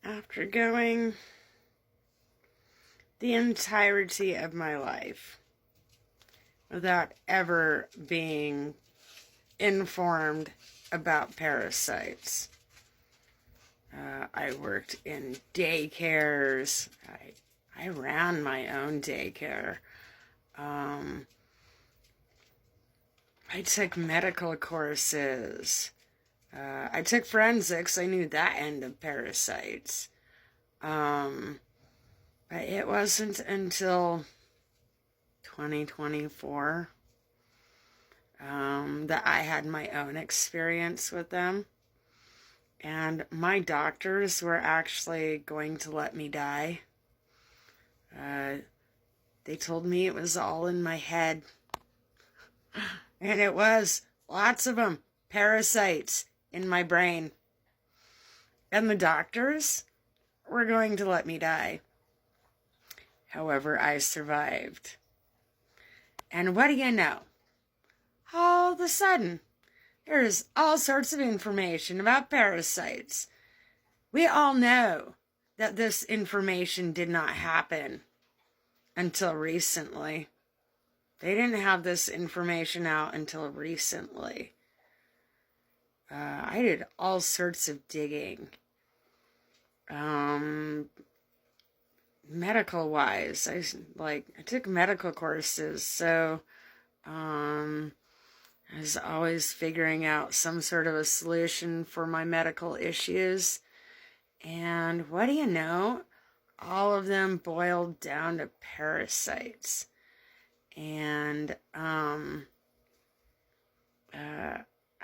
After going the entirety of my life without ever being informed about parasites, I worked in daycares. I ran my own daycare. I took medical courses. I took forensics. I knew that end of parasites. But it wasn't until 2024 that I had my own experience with them. And my doctors were actually going to let me die. They told me it was all in my head. And it was. Lots of them. Parasites in my brain. And the doctors were going to let me die. However, I survived. And what do you know? All of a sudden, there's all sorts of information about parasites. We all know that this information did not happen until recently. They didn't have this information out until recently. I did all sorts of digging. Medical wise, I took medical courses, so I was always figuring out some sort of a solution for my medical issues. And what do you know? All of them boiled down to parasites. And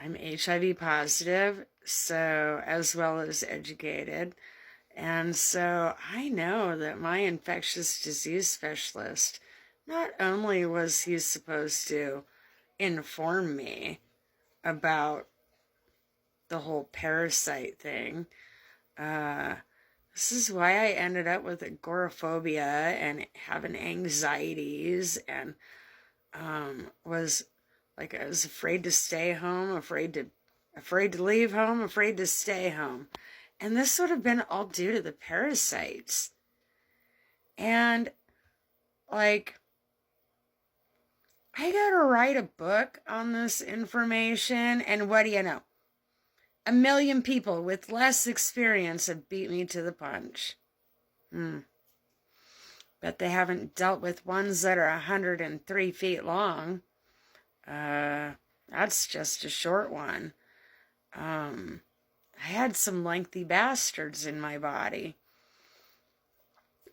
I'm HIV positive, so as well as educated. And so I know that my infectious disease specialist, not only was he supposed to inform me about the whole parasite thing, this is why I ended up with agoraphobia and having anxieties, and was I was afraid to stay home, afraid to leave home, afraid to stay home. And this would have been all due to the parasites. And I gotta write a book on this information, and what do you know? 1 million people with less experience have beat me to the punch. Bet they haven't dealt with ones that are 103 feet long. That's just a short one. I had some lengthy bastards in my body.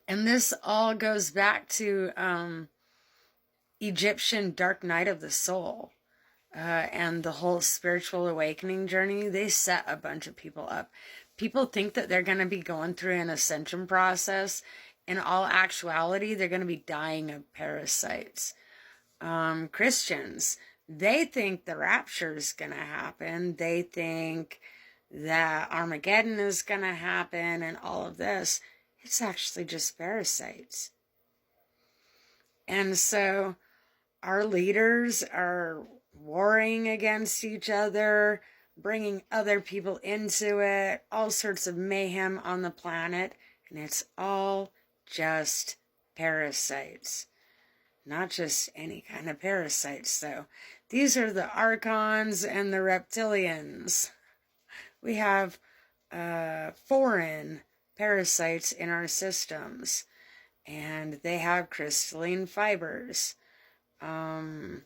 And this all goes back to Egyptian Dark Night of the Soul. And the whole spiritual awakening journey. They set a bunch of people up. People think that they're going to be going through an ascension process. In all actuality, they're going to be dying of parasites. Christians, they think the rapture is going to happen. They think that Armageddon is going to happen and all of this. It's actually just parasites. And so our leaders are warring against each other, bringing other people into it, all sorts of mayhem on the planet, and it's all just parasites. Not just any kind of parasites, though. These are the archons and the reptilians. We have foreign parasites in our systems, and they have crystalline fibers. I'm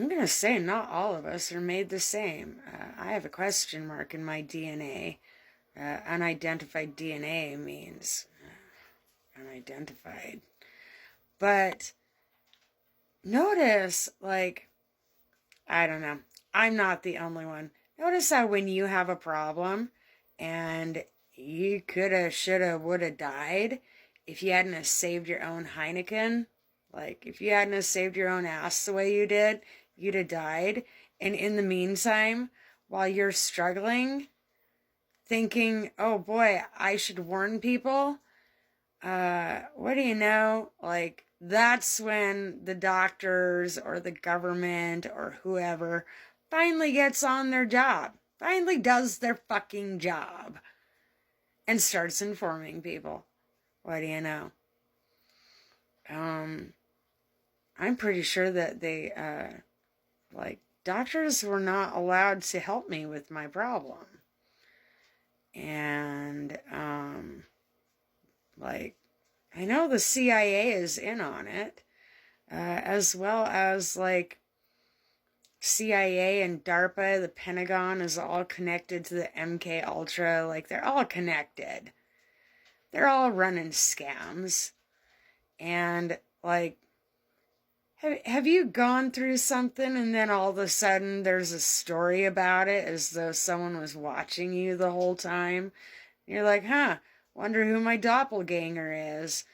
going to say not all of us are made the same. I have a question mark in my DNA. Unidentified DNA means unidentified. But notice, I don't know. I'm not the only one. Notice how when you have a problem and you coulda, shoulda, woulda died, if you hadn't have saved your own Heineken, if you hadn't have saved your own ass the way you did, you'd have died. And in the meantime, while you're struggling, thinking, oh boy, I should warn people, what do you know? That's when the doctors or the government or whoever finally gets on their job, finally does their fucking job. and starts informing people. What do you know? I'm pretty sure that they, doctors were not allowed to help me with my problem. And, I know the CIA is in on it, as well as, CIA and DARPA, the Pentagon is all connected to the MK Ultra. They're all connected. They're all running scams. And, have you gone through something and then all of a sudden there's a story about it as though someone was watching you the whole time? And you're like, wonder who my doppelganger is.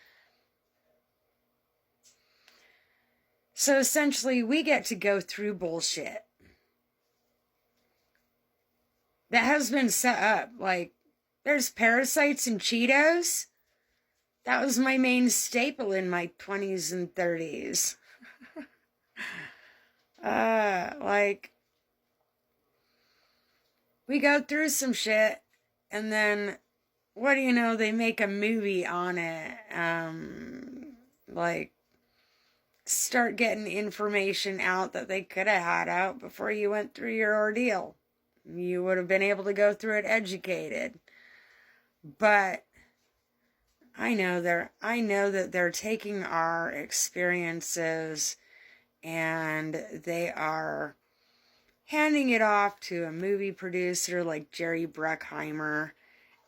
So essentially, we get to go through bullshit that has been set up. There's parasites and Cheetos. That was my main staple in my 20s and 30s. We go through some shit, and then, what do you know, they make a movie on it. Start getting information out that they could have had out before you went through your ordeal. You would have been able to go through it educated. But I know that they're taking our experiences and they are handing it off to a movie producer like Jerry Bruckheimer,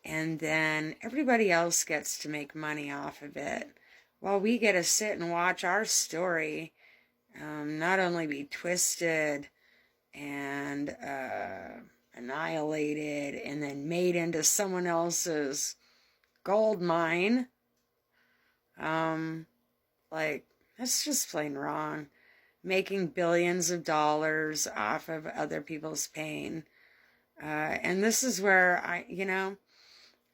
and then everybody else gets to make money off of it. While we get to sit and watch our story not only be twisted and annihilated and then made into someone else's gold mine. That's just plain wrong. Making billions of dollars off of other people's pain. And this is where I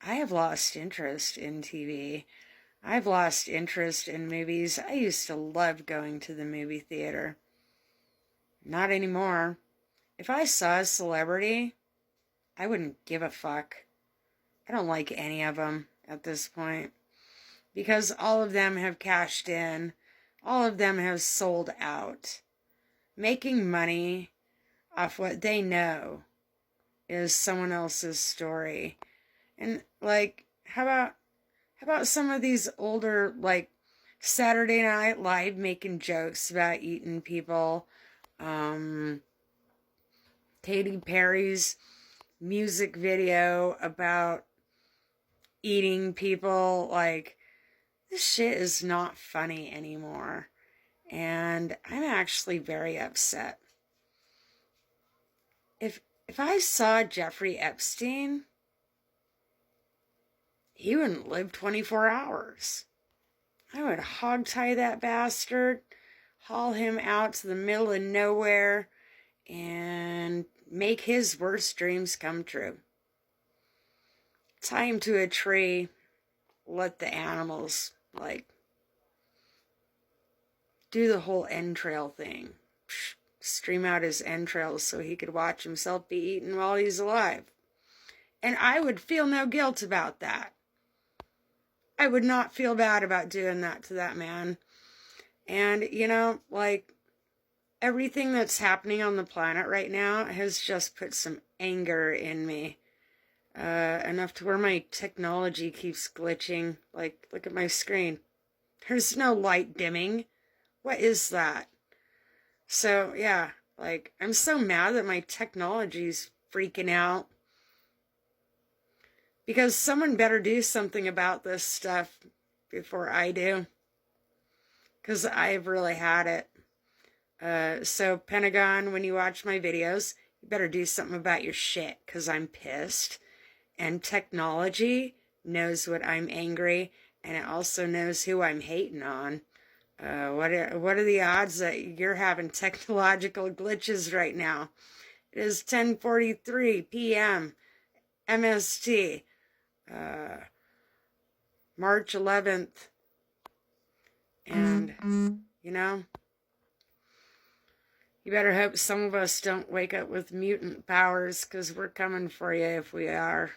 have lost interest in TV. I've lost interest in movies. I used to love going to the movie theater. Not anymore. If I saw a celebrity, I wouldn't give a fuck. I don't like any of them at this point. Because all of them have cashed in. All of them have sold out. Making money off what they know is someone else's story. And, how about some of these older, Saturday Night Live making jokes about eating people? Katy Perry's music video about eating people. This shit is not funny anymore. And I'm actually very upset. If I saw Jeffrey Epstein, he wouldn't live 24 hours. I would hogtie that bastard, haul him out to the middle of nowhere, and make his worst dreams come true. Tie him to a tree, let the animals, do the whole entrail thing. Stream out his entrails so he could watch himself be eaten while he's alive. And I would feel no guilt about that. I would not feel bad about doing that to that man. And, everything that's happening on the planet right now has just put some anger in me. Enough to where my technology keeps glitching. Look at my screen. There's no light dimming. What is that? So, yeah, I'm so mad that my technology's freaking out. Because someone better do something about this stuff before I do. Because I've really had it. So, Pentagon, when you watch my videos, you better do something about your shit. Because I'm pissed. And technology knows what I'm angry. And it also knows who I'm hating on. What are the odds that you're having technological glitches right now? It is 10:43 p.m. MST. March 11th. And, you better hope some of us don't wake up with mutant powers, because we're coming for you if we are.